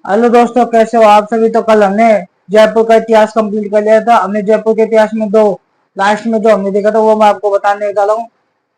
Hello दोस्तों, कैसे हो आप सभी। तो कल हमने जयपुर का इतिहास कंप्लीट कर लिया था। हमने जयपुर के इतिहास में दो लास्ट में जो हमने देखा था वो मैं आपको बताने वाला हूँ।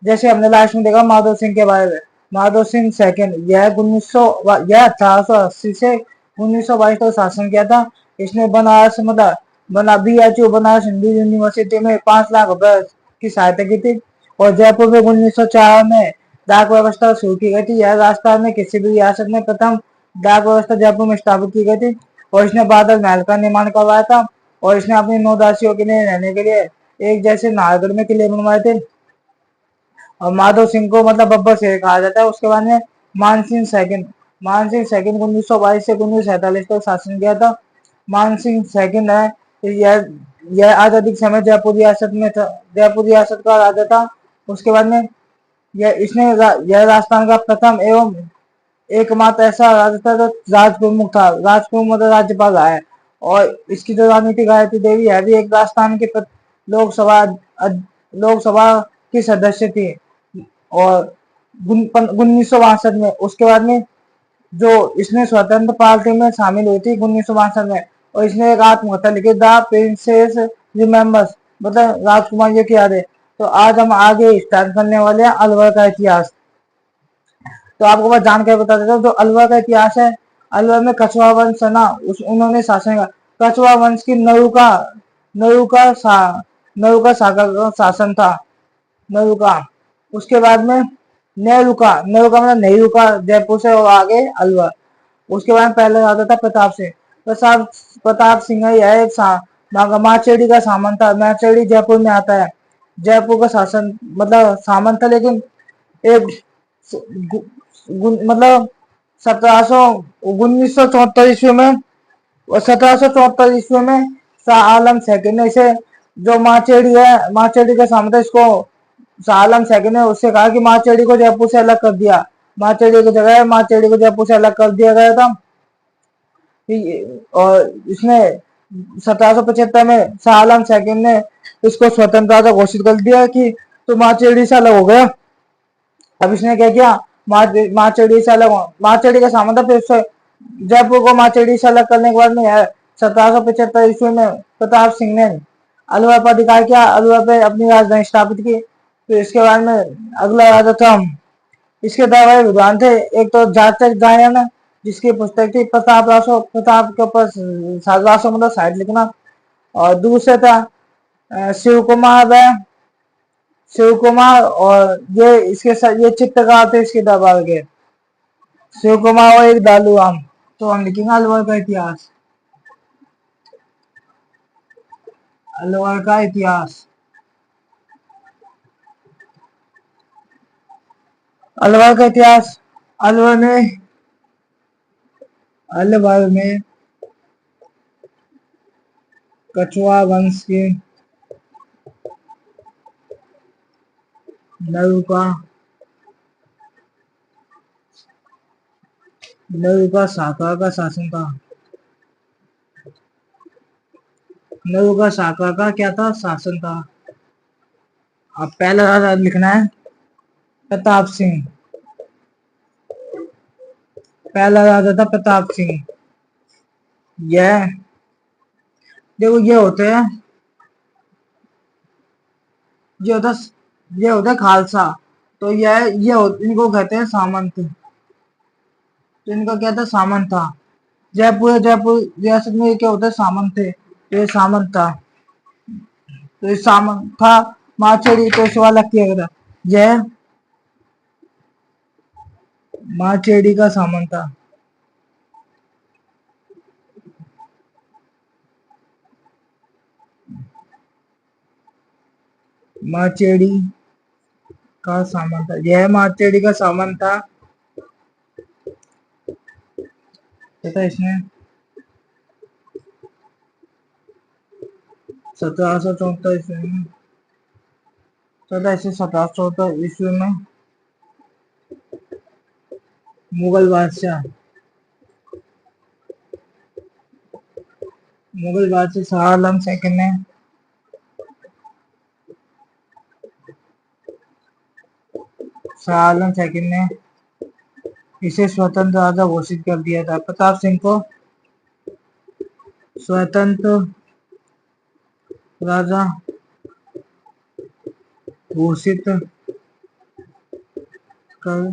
जैसे हमने लास्ट में देखा माधव सिंह के बारे में। माधव सिंह सेकंड, यह 1880 से 1922 तक शासन किया था। इसने बनारस मतलब बना BHU बनारस हिंदू यूनिवर्सिटी में 5 लाख रुपए की सहायता की थी। और जयपुर में 1904 में डाक व्यवस्था शुरू की गई थी। यह राजस्थान में किसी भी रियासत में प्रथम डाक व्यवस्था जयपुर में स्थापित की गई थी। और इसने बादल महल का निर्माण करवाया था। और इसने अपनी 9 दासियों के लिए रहने के लिए एक जैसे नाहरगढ़ में किले बनवाए थे। और माधव सिंह को मतलब बब्बर शेर कहा जाता है। उसके बाद में मान सिंह सेकंड 1922 से 1947 तक शासन किया था। मान सिंह सेकंड है, यह आजादी के समय जयपुर रियासत में था, जयपुर रियासत का राजा था। उसके बाद में यह राजस्थान का प्रथम एवं एकमात्र ऐसा राजा था जो राजप्रमुख था। राजप्रमुख मतलब राज्यपाल है। और इसकी जो राजनीतिक गायत्री देवी है भी एक राजस्थान के लोकसभा लोकसभा की सदस्य थी। और 1962 में उसके बाद में जो इसने स्वतंत्र पार्टी में शामिल हुई थी 1962 में। और इसने एक आत्मकथा लिखी, द प्रिंसेस रिमेम्बर्स, मतलब राजकुमारियों की यादें। तो आज हम आगे स्टार्ट करने वाले हैं अलवर का इतिहास। तो आपको बस जानकारी बता देता हूँ। जो अलवर का इतिहास है, अलवर में कछवा वंश है ना, उन्होंने शासन किया। कछवा वंश की नरुका शाखा का शासन था। नरुका। उसके बाद में नेहरू का मतलब नेहरू का, जयपुर से और आगे अलवर। उसके बाद पहले आता था प्रताप सिंह। प्रताप प्रताप सिंह है, यह एक माचेडी का सामंत था। माचेडी जयपुर में आता है। जयपुर का शासन मतलब सामंत था, लेकिन एक मतलब 1974 में 1774 में शाह आलम सेकंड ने इसे, जो माचेडी है, माचेडी का सामंत है, इसको शाह आलम सेकंड ने उससे कहा कि माचेडी को जयपुर से अलग कर दिया। माचेडी की जगह माचेडी को जयपुर से अलग कर दिया गया था। और इसने 1775 में शाह आलम सेकंड ने इसको स्वतंत्रता घोषित कर दिया कि तो माचेडी से अलग हो गया। अब इसने क्या किया, माचेडी से अलग, माचेडी का सामंत था। फिर उससे जयपुर को माचेडी से अलग करने के बाद में 1775 में प्रताप सिंह ने अलवर पर अधिकार किया, अलवर पे अपनी राजधानी स्थापित की। फिर इसके बाद में अगला राजा था, इसके दरबारी विद्वान थे। एक तो जातक गायन, जिसकी पुस्तक थी प्रताप रासो, प्रताप के ऊपर रासो मतलब साहित्य लिखना। और दूसरे था शिव कुमार व शिव कुमार, और ये इसके साथ ये चित्रकार थे इसके दरबार के, शिव कुमार और एक दालू राम। तो हम लिखेंगे अलवर का इतिहास। अलवर का इतिहास। अलवर का इतिहास। अलवर में अलवर में कछुआ वंश के नरुका नरुका शाखा का शासन था। नरुका शाखा का क्या था, शासन था। अब पहला राजा लिखना है प्रताप सिंह। पहला राजा था प्रताप सिंह। यह देखो ये होते हैं, ये होता ये होता है खालसा। तो इनको कहते हैं सामंत। तो इनका क्या था, सामंत था। जयपुर रियासत में ये क्या होता है, सामंत थे। तो ये सामंत था। तो ये सामंत था। माचेडी तो इसको अलग किया गया था। यह माचेडी का सामंत था। माचेडी का सामंत था। यह माचेडी का सामंत था तथा इसने 1774 ईस्वी में तथा इसे 1774 ईस्वी में मुगल बादशाह शाह आलम सेकंड ने शाह आलम सेकंड ने इसे स्वतंत्र राजा घोषित कर दिया था। प्रताप सिंह को स्वतंत्र राजा घोषित कर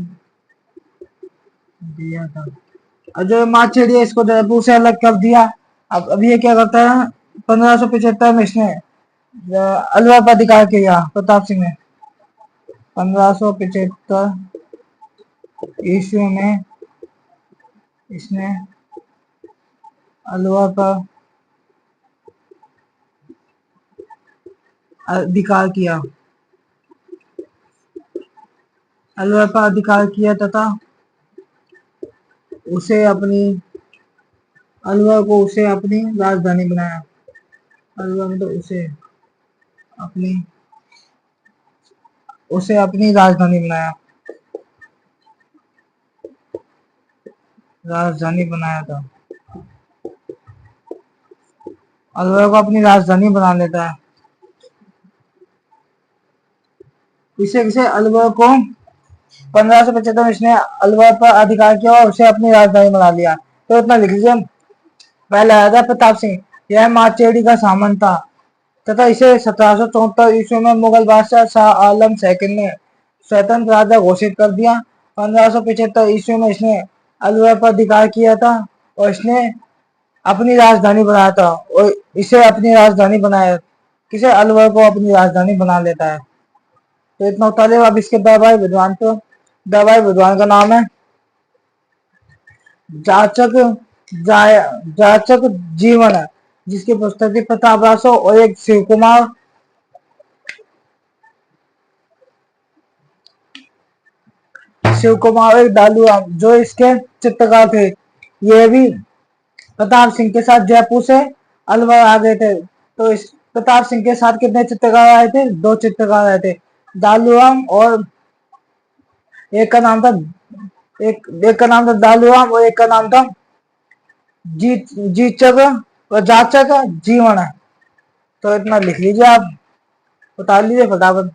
दिया था। और जो मार्कशेट है इसको जयपुर से अलग कर दिया। अब ये क्या करता है, 1575 में इसने अलवर पर अधिकार किया प्रताप सिंह ने। 1575 ईस्वी में इसने अलवर पर अधिकार किया, अलवर पर अधिकार किया तथा उसे अपनी अलवर को उसे अपनी राजधानी बनाया। अलवर में तो उसे अपनी राजधानी बनाया था। अलवर को अपनी राजधानी बना लेता है। इसे अलवर को 1575 में इसने अलवर पर अधिकार किया और उसे अपनी राजधानी बना लिया। तो इतना लिख लीजिए। पहला राजा प्रताप सिंह, यह माचेड़ी का सामंत था तथा इसे 1774 ईस्वी में मुगल बादशाह शाह आलम सेकंड ने स्वतंत्र राजा घोषित कर दिया। 1575 ईस्वी में इसने अलवर पर अधिकार किया था और इसने अपनी राजधानी बनाया था और इसे अपनी राजधानी बनाया, किसे, अलवर को अपनी राजधानी बना लेता है। तो इतना उतारे। अब इसके दरबारी विद्वान, तो दरबारी विद्वान का नाम है जाचक जीवन है, जिसकी पुस्तक थी प्रताप रासो, और एक शिव कुमार एक दालू राम जो इसके चित्रकार थे। ये भी प्रताप सिंह के साथ जयपुर से अलवर आ गए थे। तो इस प्रताप सिंह के साथ कितने चित्रकार आए थे? 2 चित्रकार आए थे, दालू राम, और एक का नाम था दालू राम और एक का नाम था जीचक और जाचक जीवन है। तो इतना लिख लीजिए, आप उतार लीजिए फटाफट।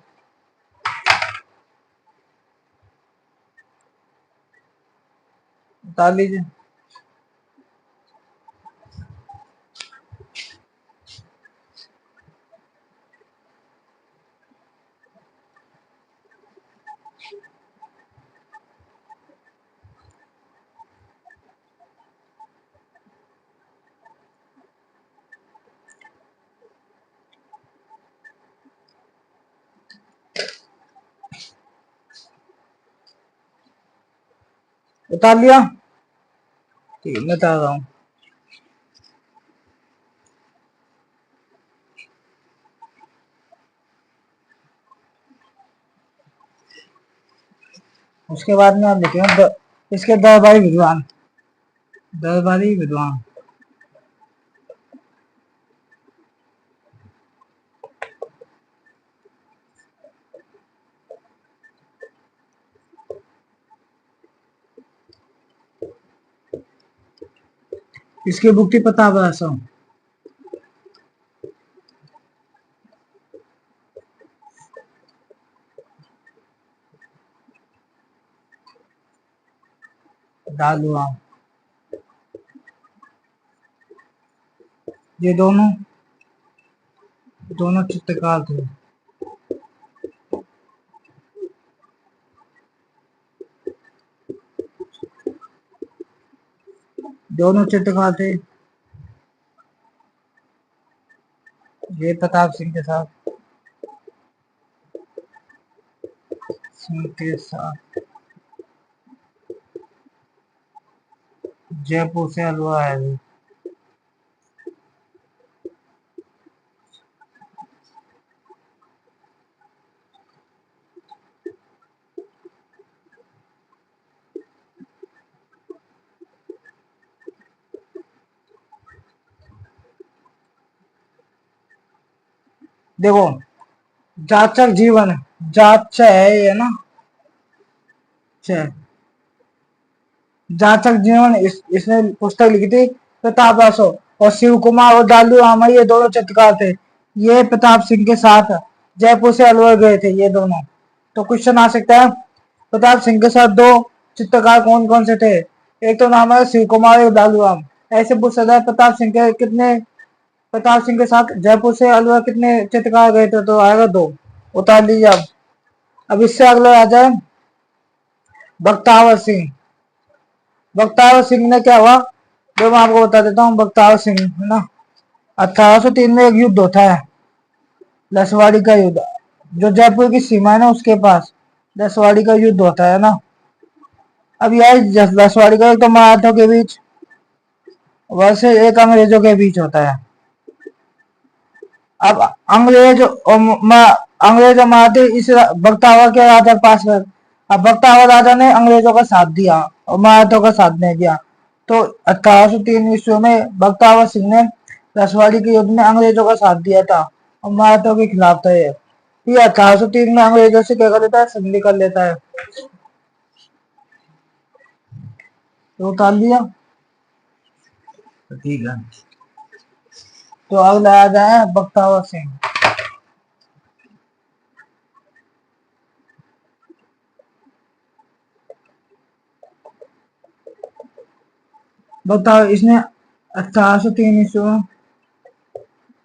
उतार लीजिए। उतार लिया? ठीक, मैं उतार रहा हूँ। उसके बाद में आप लिखेंगे इसके दरबारी विद्वान। इसकी बुक थी प्रताप रासो। दालू राम, ये दोनों चित्रकार थे। दोनों चित्रकार थे। ये प्रताप सिंह के साथ जयपुर से अलवर आए थे। देखो, जाचक जीवन, जाच है ये ना, जाचक जीवन इसने पुस्तक लिखी थी प्रताप रासो, और शिव कुमार और दालू राम ये दोनों चित्रकार थे। ये प्रताप सिंह के साथ जयपुर से अलवर गए थे ये दोनों। तो क्वेश्चन आ सकता है, प्रताप सिंह के साथ 2 चित्रकार कौन कौन से थे? एक तो नाम है शिव कुमार, एक लालू राम। ऐसे पूछ सकता है प्रताप सिंह के कितने, प्रताप सिंह के साथ जयपुर से अलवर कितने चित्रकार गए थे? तो आएगा 2। उतार लीजिए अब। अब इससे अगला आ जाए बख्तावर सिंह। बख्तावर सिंह ने क्या हुआ, जो मैं आपको बता देता हूँ। बख्तावर सिंह है ना, 1803 में एक युद्ध होता है, लसवाड़ी का युद्ध, जो जयपुर की सीमा है ना उसके पास लसवाड़ी का युद्ध होता है ना। अब यह लसवाड़ी का एक तो मराठों के बीच, वैसे एक अंग्रेजों के बीच होता है। अब अंग्रेज और अंग्रेज और मराठे इस बख्तावर के राजा के पास गए। अब बख्तावर राजा ने अंग्रेजों का साथ दिया और मराठों का साथ नहीं दिया। तो 1803 ईस्वी में बख्तावर सिंह ने रसवाड़ी के युद्ध में अंग्रेजों का साथ दिया था और मराठों के खिलाफ था। ये 1803 में अंग्रेजों से क्या कर लेता है, संधि कर लेता है। तो उतार लिया, तो ठीक है। तो अगला आ जाए बख्तावर सिंह। बताओ, इसने 1803 ईस्वी में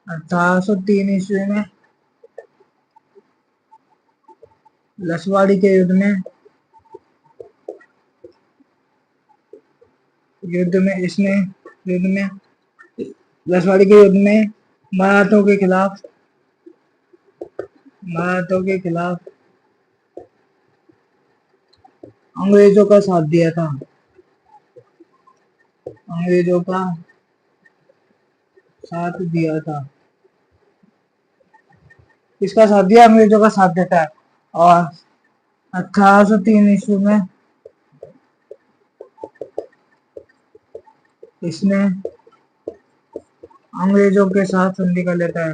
1803 ईस्वी में लसवाड़ी के इसने युद्ध में लसवाड़ी के युद्ध में मराठों के खिलाफ अंग्रेजों का साथ दिया था। अंग्रेजों का साथ दिया था। किसका साथ दिया? अंग्रेजों का साथ देता है। और 1803 ईस्वी में इसने अंग्रेजों के साथ संधि कर लेता है।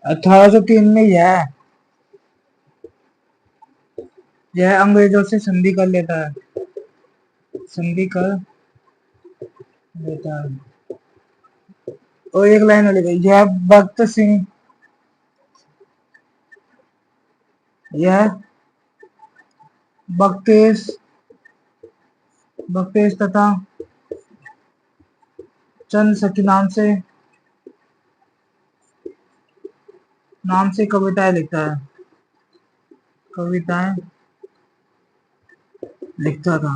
1803 में यह अंग्रेजों से संधि कर लेता है, संधि कर लेता है। और एक लाइन और लिखी, यह भक्त सिंह, यह बख्तेश बख्तेश तथा चंद सखी नाम से कविताएं लिखता है, कविताएं लिखता था।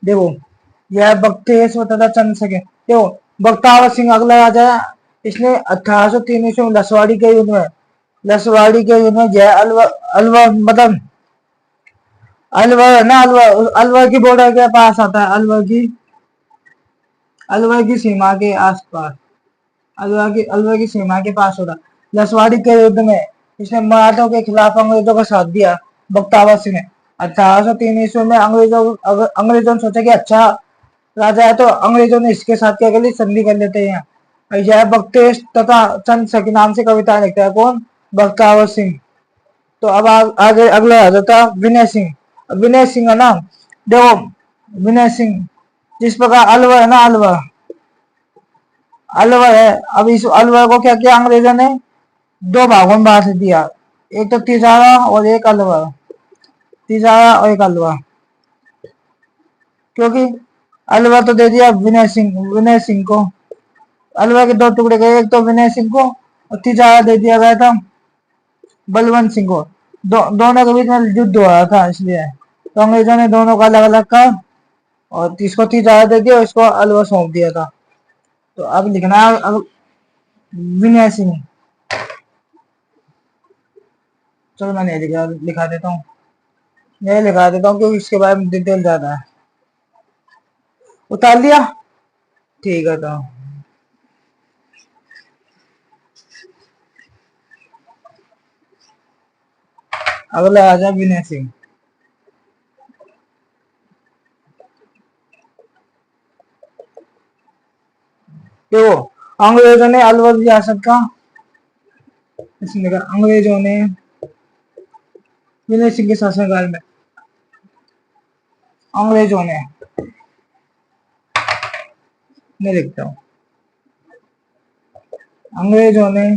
देखो, यह बख्तेश तथा चंद सके। देखो, बख्तावर सिंह अगला राजा, इसने 1803 ईस्वी में लसवाड़ी के युद्ध में जय अलवर, मतलब अलवर है ना, अलवर की बॉर्डर के पास आता है, अलवर की सीमा के आसपास, अलवर की सीमा के पास होता। लसवाड़ी के युद्ध में इसने मराठों के खिलाफ अंग्रेजों का साथ दिया, बख्तावर सिंह ने। 1803 ईस्वी में अंग्रेजों ने सोचा कि अच्छा राजा है, तो अंग्रेजों ने इसके साथ क्या कर ली, संधि कर लेते हैं। यह बख्तेश तथा चंद सखी नाम से कविता लिखता है। कौन? बख्तावर सिंह। तो अब आगे अगला आ जाता विनय सिंह। विनय सिंह है ना, देखो विनय सिंह, जिस प्रकार अलवर है ना, अलवर है। अब इस अलवर को क्या किया अंग्रेजों ने, 2 भागों में बांट दिया, एक तो तिजारा और एक अलवर, तिजारा और एक अलवर। क्योंकि अलवर तो दे दिया विनय सिंह को, अलवर के 2 टुकड़े गए, एक तो विनय सिंह को और तिजारा दे दिया गया था बलवंत सिंह को। दोनों के बीच में युद्ध हो रहा था, इसलिए तो अंग्रेजों ने दोनों को अलग अलग कर और इसको तिजारा दे दिया और इसको अलवर सौंप दिया था। तो अब लिखना है विनय सिंह। चलो मैं नहीं लिखा देता हूँ, नहीं लिखा देता हूँ क्योंकि इसके बारे में डिटेल ज्यादा है। उतार लिया, ठीक है। तो अगला आ जाए विनय सिंह। देखो, अंग्रेजों ने अलवर रियासत का, इसमें अंग्रेजों ने विनय सिंह के शासनकाल में अंग्रेजों ने, मैं लिखता हूँ, अंग्रेजों ने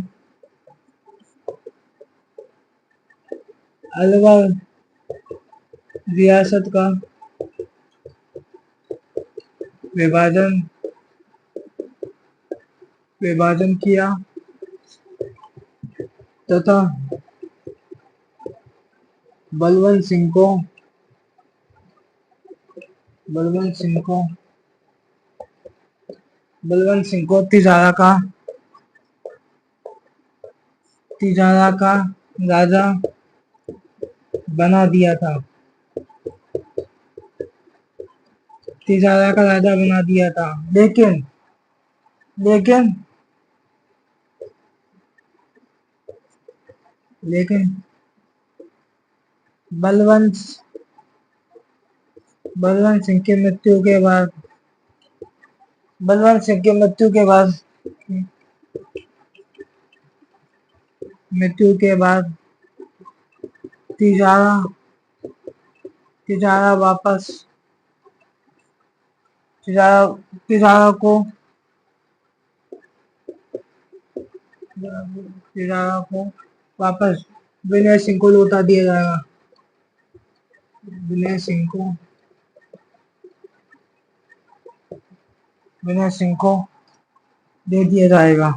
अलवर रियासत का विभाजन विभाजन किया तथा बलवंत सिंह को बलवंत सिंह को तिजारा का राजा बना दिया था। तिजारा का राजा बना दिया था। लेकिन लेकिन लेकिन बलवंत बलवंत सिंह की मृत्यु के बाद बलवंत सिंह की मृत्यु के बाद तिजारा तिजारा वापस तिजारा तिजारा को तिजारा को वापस विनय सिंह को लौटा दिया जाएगा। विनय सिंह को विनय सिंह को दे दिया जाएगा।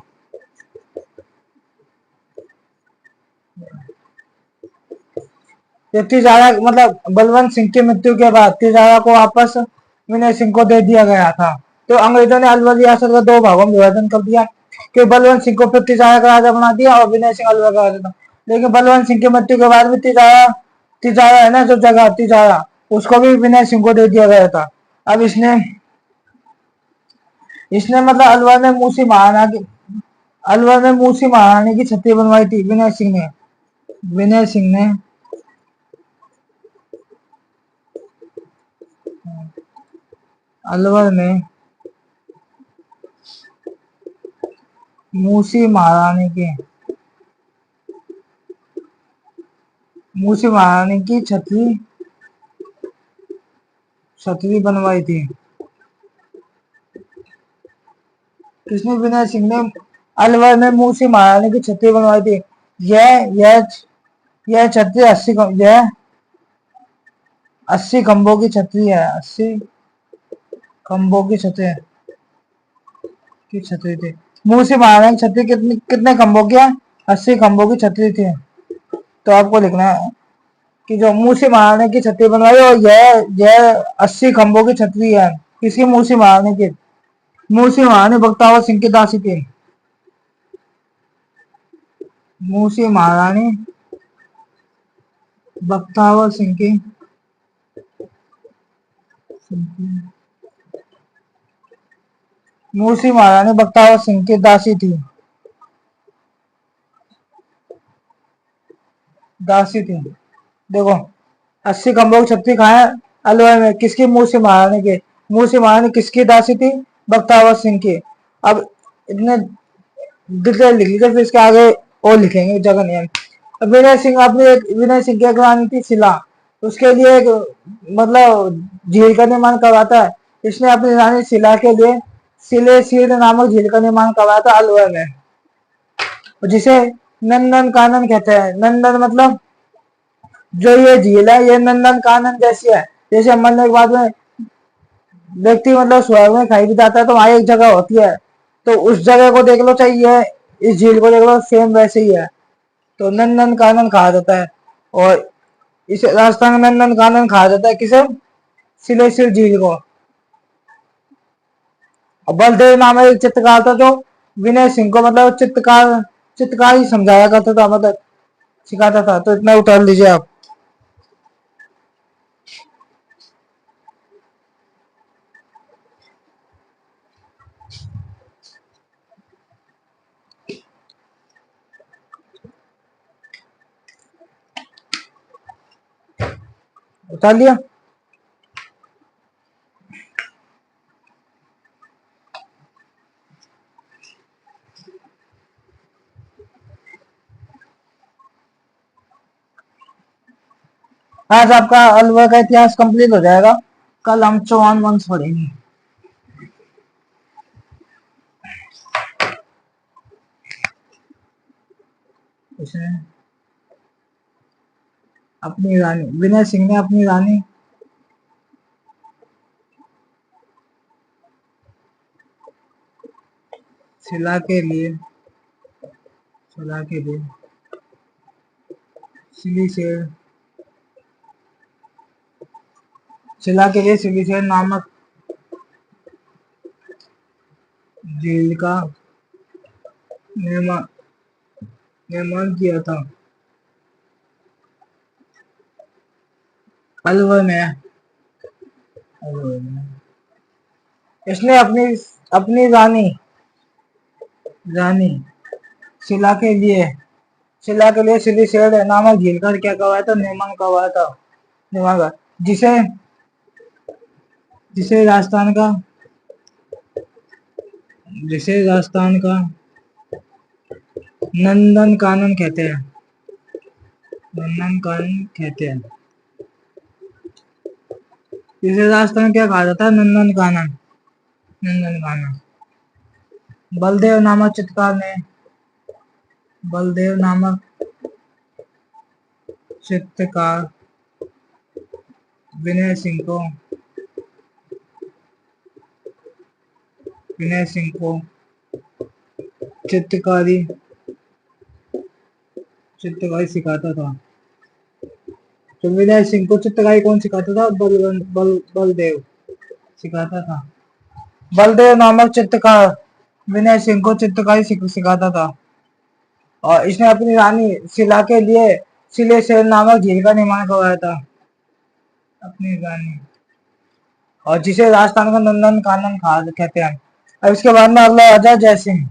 जब तिजारा मतलब बलवंत सिंह की मृत्यु के बाद तिजारा को वापस विनय सिंह को दे दिया गया था, तो अंग्रेजों ने अलवर रियासत को दो भागों में विभाजन कर दिया कि बलवंत सिंह को फिर तिजारा का राजा बना दिया और विनय सिंह अलवर का राजा था। लेकिन बलवंत सिंह की मृत्यु के बाद भी तिजारा तिजारा है ना, जो जगह तिजारा, उसको भी विनय सिंह को दे दिया गया था। अब इसने इसने मतलब अलवर में मूसी महारानी की छत्री बनवाई थी विनय सिंह ने अलवर में मूसी महारानी की छतरी बनवाई थी। किसने? विनय सिंह ने अलवर में मूसी महारानी की छतरी बनवाई थी। यह छतरी 80 खंभों की छतरी है। 80 खंभों की छतरी थी। मूसी महारानी की छतरी कितने खंभों की है? 80 खंभों की छतरी थी। तो आपको लिखना है कि जो मूसी महारानी की छतरी बनवाई और यह 80 खंभों की छतरी है। किसकी? मूसी महारानी की। मूसी महारानी बख्तावर सिंह की दासी थी। मूसी महारानी बख्तावर सिंह की मूसी महारानी बख्तावर सिंह की दासी थी। देखो 80 खंभों की छतरी कहाँ है? अलवर में। किसकी? मूसी महारानी की। मूसी महारानी किसकी दासी थी? बख्तावर सिंह की। अब इतने डिटेल लिख लीजिए, फिर इसके आगे और लिखेंगे जगह नहीं है। विनय सिंह की एक रानी थी शिला, उसके लिए एक मतलब झील का निर्माण करवाता है। इसने अपनी रानी शिला के लिए सिले सीर नामक झील का निर्माण करवाया था अलवर में, जिसे नंदन कानन कहते हैं। नंदन मतलब जो ये झील है, ये नंदन कानन जैसी है। जैसे मरने के बाद में व्यक्ति मतलब स्वर्ग में कहीं भी जाता है तो वहां एक जगह होती है, तो उस जगह को देख लो, चाहिए इस झील को देख लो, सेम वैसे ही है। तो नंदन कानन कहा जाता है। और इस राजस्थान में नंदन कानन कहा जाता है किसे? सिलेसिर झील को। और बलदेव नाम एक चित्रकार था जो विनय सिंह को मतलब चित्रकार ही समझाया करता था, मतलब सिखाता था। तो इतना उतार लीजिए आप। उतार लिया। आज आपका अलवर का इतिहास कंप्लीट हो जाएगा। कल हम चौहान वंश पढ़ेंगे। इसमें अपनी रानी, विनय सिंह ने अपनी रानी शिला के लिए सिलीसेड नामक झील का निर्माण निर्माण किया था। अलवर में इसने अपनी अपनी रानी शिला के लिए सिलीसेड नामक झील का क्या करवाया था, निर्माण करवाया था, जिसे जिसे राजस्थान का नंदन कानन कहते हैं। इसे राजस्थान क्या कहा जाता है, नंदन कानन। बलदेव नामक चित्रकार विनय सिंह को चित्रकारी सिखाता था। तो विनय सिंह को चित्रकारी कौन सिखाता था, बलदेव सिखाता था। बलदेव नामक चित्रकार विनय सिंह को चित्रकारी सिखाता था, और इसने अपनी रानी शिला के लिए सिलेशर नामक झील का निर्माण करवाया था, अपनी रानी, और जिसे राजस्थान का नंदन कानन कहते हैं। अब इसके बाद में अगला राजा जयसिंह।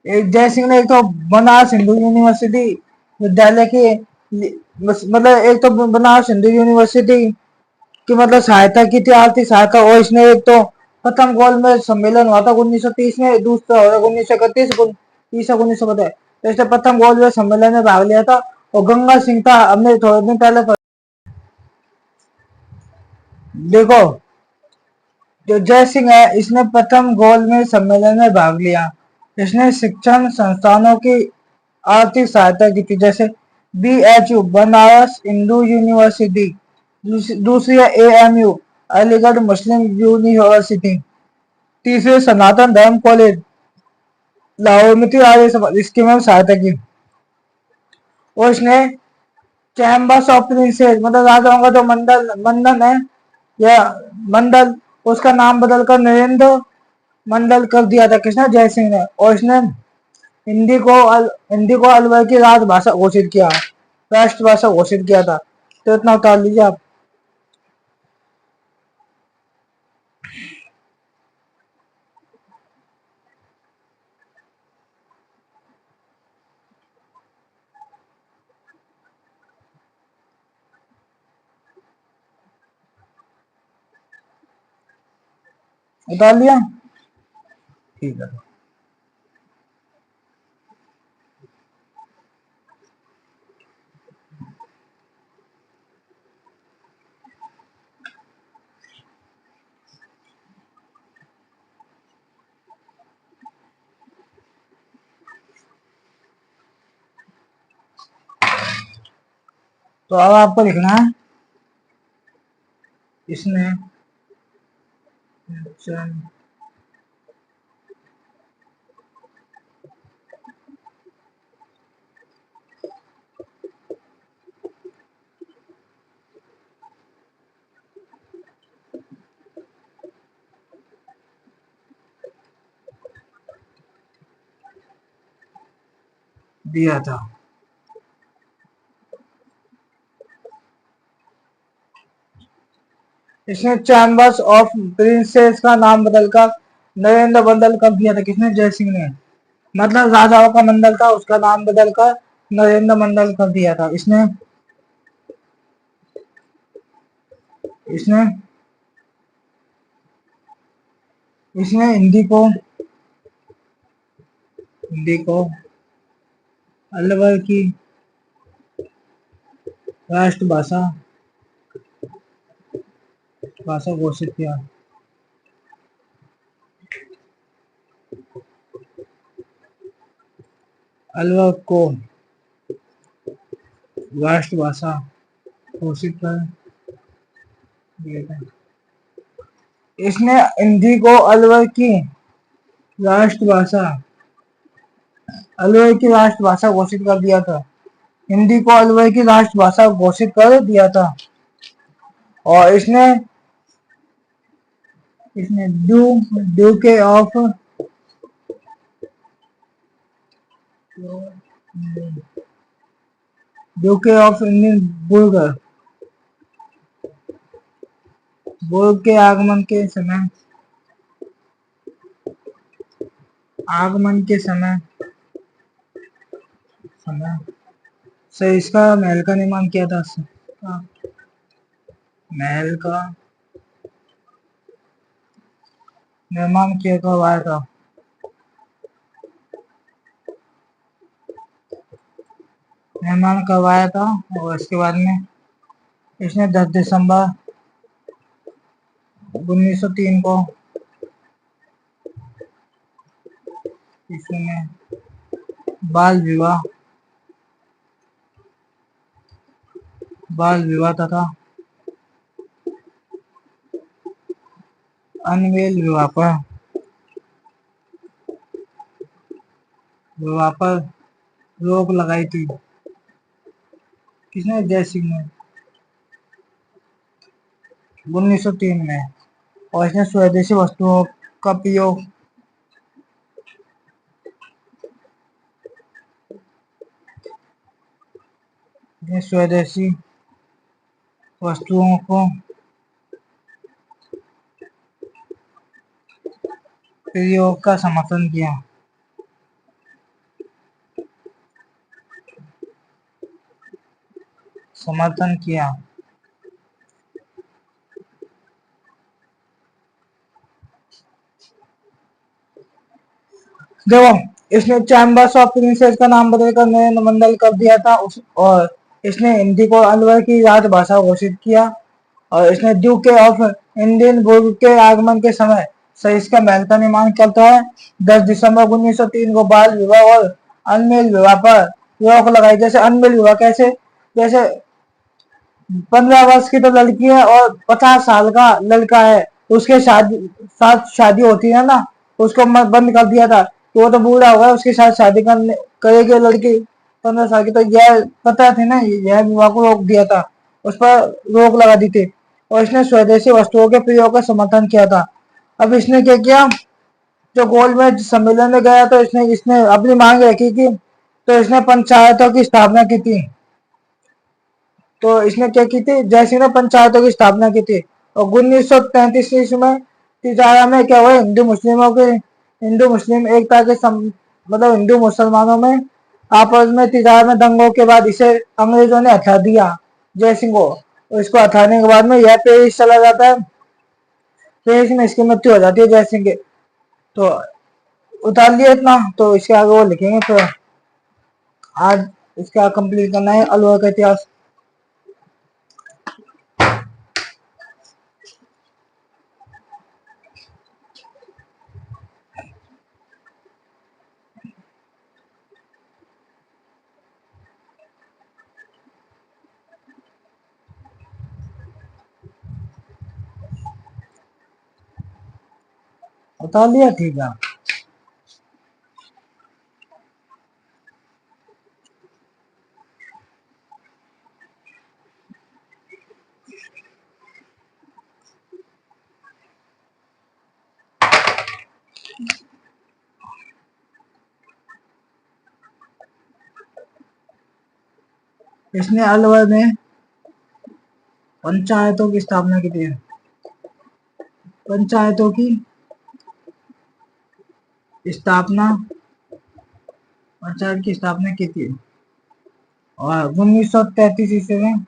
जय सिंह ने एक तो बनारस हिंदू यूनिवर्सिटी विद्यालय की मतलब एक तो बनारस हिंदू यूनिवर्सिटी की मतलब सहायता की थी, आर्थिक सहायता, और इसने एक तो प्रथम गोलमेज सम्मेलन हुआ था 1930 में, दूसरा हुआ 1931 1950। तो इसने प्रथम गोलमेज सम्मेलन में भाग लिया था। और गंगा सिंह था, हमने थोड़े दिन पहले देखो, जो जय सिंह है इसने प्रथम गोलमेज सम्मेलन में भाग लिया। इसने शिक्षण संस्थानों की आर्थिक सहायता की थी, जैसे BHU बनारस हिंदू यूनिवर्सिटी, दूसरी है AMU अलीगढ़ मुस्लिम यूनिवर्सिटी, तीसरी सनातन धर्म कॉलेज लाहौर में थी, आर्य इसकी में सहायता की। और इसने चैम्बर्स ऑफ प्रिंसेस मतलब राजाओं का जो मंडल है या मंडल, उसका नाम बदलकर नरेंद्र मंडल कर दिया था किसने, जय सिंह ने। और इसने हिंदी को अलवर की राजभाषा घोषित किया, राष्ट्रभाषा घोषित किया था। तो इतना उतार लीजिए आप। उतार लिया, ठीक है। तो अब आपको लिखना है इसने दिया था। इसने चैम्बर्स ऑफ प्रिंसेस का नाम बदलकर नरेंद्र मंडल कर दिया था, किसने, जय सिंह ने। मतलब राजाओं का मंडल था, उसका नाम बदलकर नरेंद्र मंडल कर दिया था इसने। इसने इसने हिंदी को अलवर की राष्ट्रभाषा घोषित किया। अलवर को राष्ट्रभाषा घोषित कर दिया था। इसने हिंदी को अलवर की राष्ट्रभाषा घोषित कर दिया था। हिंदी को अलवर की राष्ट्रभाषा घोषित कर दिया था। और इसने ड्यूके ऑफ इंडियन बुर्ग के आगमन के समय से इसका महल का निर्माण किया था। महल का निर्माण किया करवाया था। और इसके बाद में इसने 10 दिसंबर 1903 को इसमें बाल विवाह तथा अनमेल विवाह पर रोक लगाई थी। किसने? जय सिंह ने 1903 में। और इसने स्वदेशी वस्तुओं का प्रयोग स्वदेशी वस्तुओं को प्रयोग का समर्थन किया। देखो, इसने चैम्बर्स ऑफ प्रिंसेस का नाम बदलकर नए मंडल कर दिया था। और इसने हिंदी को अलवर की राजभाषा घोषित किया। और इसने ड्यूके ऑफ इंडियन बुर्ग के आगमन के समय से इसका महल का निर्माण करता है। 10 दिसंबर 1903 को बाल विवाह और अनमेल विवाह पर रोक लगाई। जैसे अनमेल विवाह कैसे? जैसे 15 वर्ष की तो लड़की है और 50 साल का लड़का है, उसके साथ शादी होती है ना, उसको बंद कर दिया था। तो वो तो बूढ़ा होगा, उसके साथ शादी करेगी लड़की 15 साल की। तो यह पता थी ना, यह विवाह को रोक दिया था, उस पर रोक लगा दी थी। और इसने स्वदेशी वस्तुओं के प्रयोग का समर्थन किया था। अब इसने क्या किया? जो गोलमेज सम्मेलन में गया तो इसने अपनी मांग रखी थी। तो इसने पंचायतों की स्थापना की थी। तो इसने क्या की थी? जयसिंह ने पंचायतों की स्थापना की थी। और 1933 ईस्वी में तिजारा में क्या हुआ? हिंदू मुस्लिम एकता के मतलब हिंदू मुसलमानों में आपस में तिजारा में दंगों के बाद इसे अंग्रेजों ने हटा दिया, जयसिंह को। और इसको हटाने के बाद में यह पेरिस चला जाता है। पेरिस में इसकी मृत्यु हो जाती है जयसिंह के। तो उतार लिया इतना, तो इसके आगे वो लिखेंगे। तो आज इसका कंप्लीट करना है अलवर का इतिहास। उतार लिया, ठीक है। इसने अलवर में पंचायतों की स्थापना की थी। पंचायतों की स्थापना पंचायत की स्थापना की थी। और 1933 ईस्वी में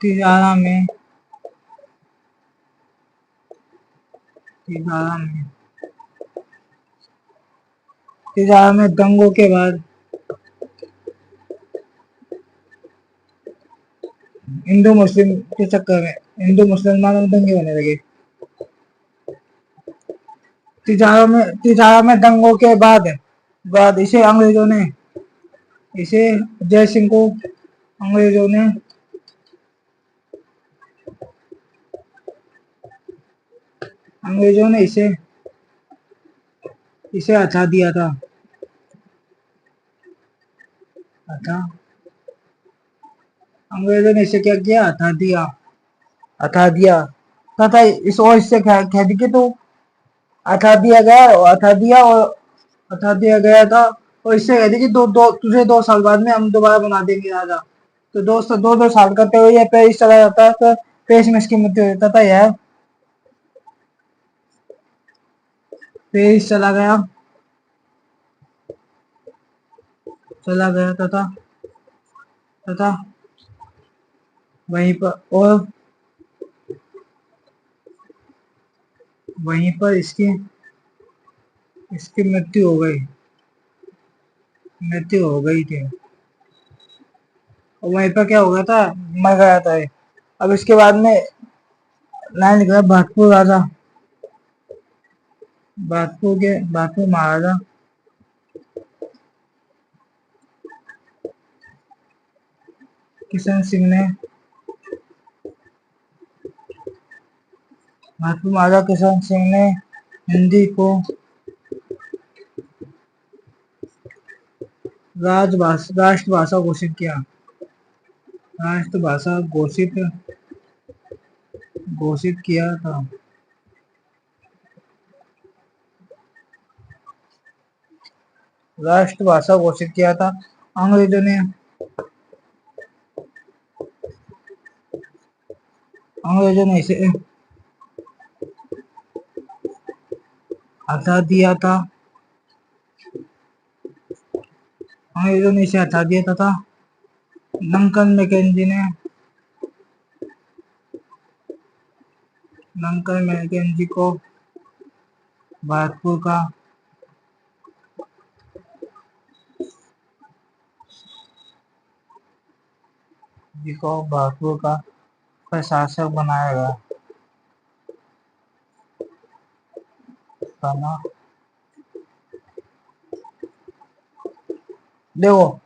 तिजारा में दंगों के बाद हिंदू मुस्लिम के चक्कर में हिंदू मुसलमानों में दंगे होने लगे। तिजारा में दंगों के बाद बाद इसे जय सिंह को अंग्रेजों ने इसे हटा दिया था। अंग्रेजों ने इसे क्या किया? हटा दिया तथा इस और इससे कह दी कि तो हटा दिया गया था और इससे कह दी कि तुझे 2 साल बाद में हम दोबारा बना देंगे राजा। तो दोस्तों 2 साल करते हुए यह पेरिस चला जाता है, तो पेरिस में इसकी मृत्यु हो जाता था। यह पेरिस चला गया तथा वहीं पर और वहीं पर इसकी मृत्यु हो गई थी। और वहीं पर क्या हो गया था? मर गया था ये। अब इसके बाद में लाइन लिखा है भरतपुर महाराजा किशन सिंह ने हिंदी को राष्ट्रभाषा घोषित किया। राष्ट्रभाषा घोषित किया था। राष्ट्रभाषा घोषित किया था। अंग्रेजों ने इसे हटा दिया था। तथा डंकन मैकेंजी को भरतपुर का प्रशासक बनाया गया था ना। देखो,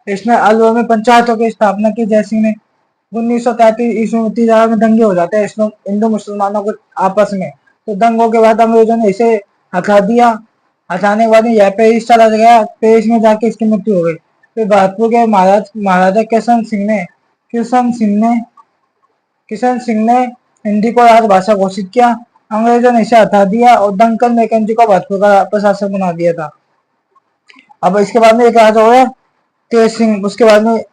इसने अलवर में पंचायतों की स्थापना की। जैसे में 1933 ईस्वी में दंगे हो जाते हैं हिंदू मुसलमानों के आपस में। तो दंगों के बाद अंग्रेजों ने इसे हटा दिया। हटाने के बाद यह पेरिस चला गया। पेरिस में जाके इसकी मृत्यु हो गई। फिर भरतपुर के महाराजा किशन सिंह ने हिंदी को राजभाषा घोषित किया। अंग्रेजों ने इसे हटा दिया और डंकन मैकेंजी को भरतपुर का प्रशासक बना दिया था। अब इसके बाद में एक राजा हो गया तेज सिंह। उसके बाद में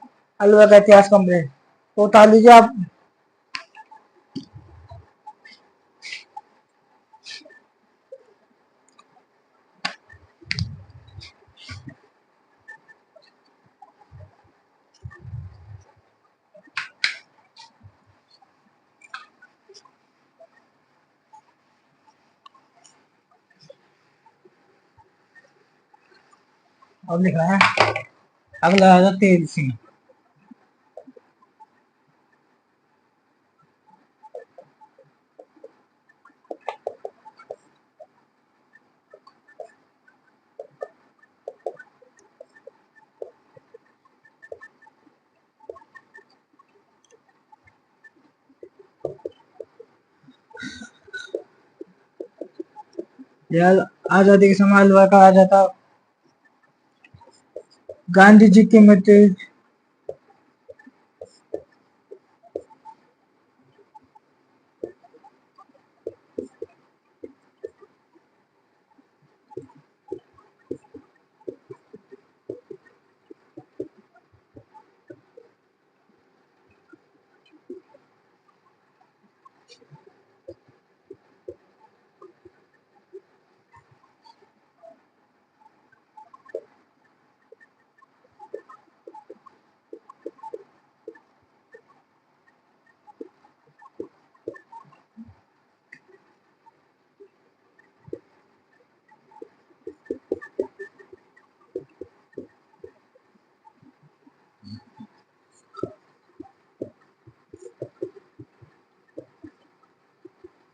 अलवर का इतिहास कंप्लीट। तो उतार लीजिए आप। अब लिख रहे हैं अगला राजा तेज सिंह। यह आजादी के समय अलवर का राजा था। गांधी जी की मृत्यु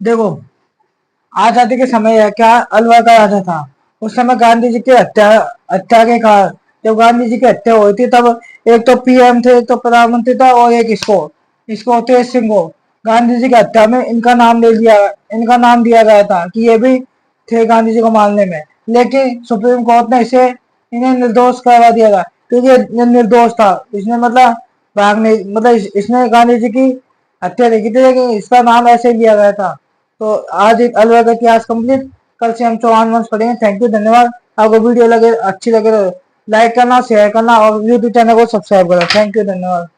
देखो, आजादी के समय क्या अलवर का राजा था। उस समय गांधी जी की हत्या हत्या के कारण, जब गांधी जी की हत्या हुई थी तब एक तो पीएम थे, एक तो प्रधानमंत्री था, और एक इसको इसको तेज सिंह को गांधी जी की हत्या में इनका नाम दिया गया था कि ये भी थे गांधी जी को मारने में। लेकिन सुप्रीम कोर्ट ने इसे इन्हें निर्दोष करवा दिया गया, क्योंकि ये निर्दोष था। इसने मतलब भागने मतलब इसने गांधी जी की हत्या देखी थी, लेकिन इसका नाम ऐसे ही लिया गया था। तो आज एक अलग इतिहास कंप्लीट। कल से हम चौहान वंश पढ़ेंगे। थैंक यू, धन्यवाद। आपको वीडियो अच्छी लगे तो लाइक करना, शेयर करना और यूट्यूब चैनल को सब्सक्राइब करना। थैंक यू, धन्यवाद।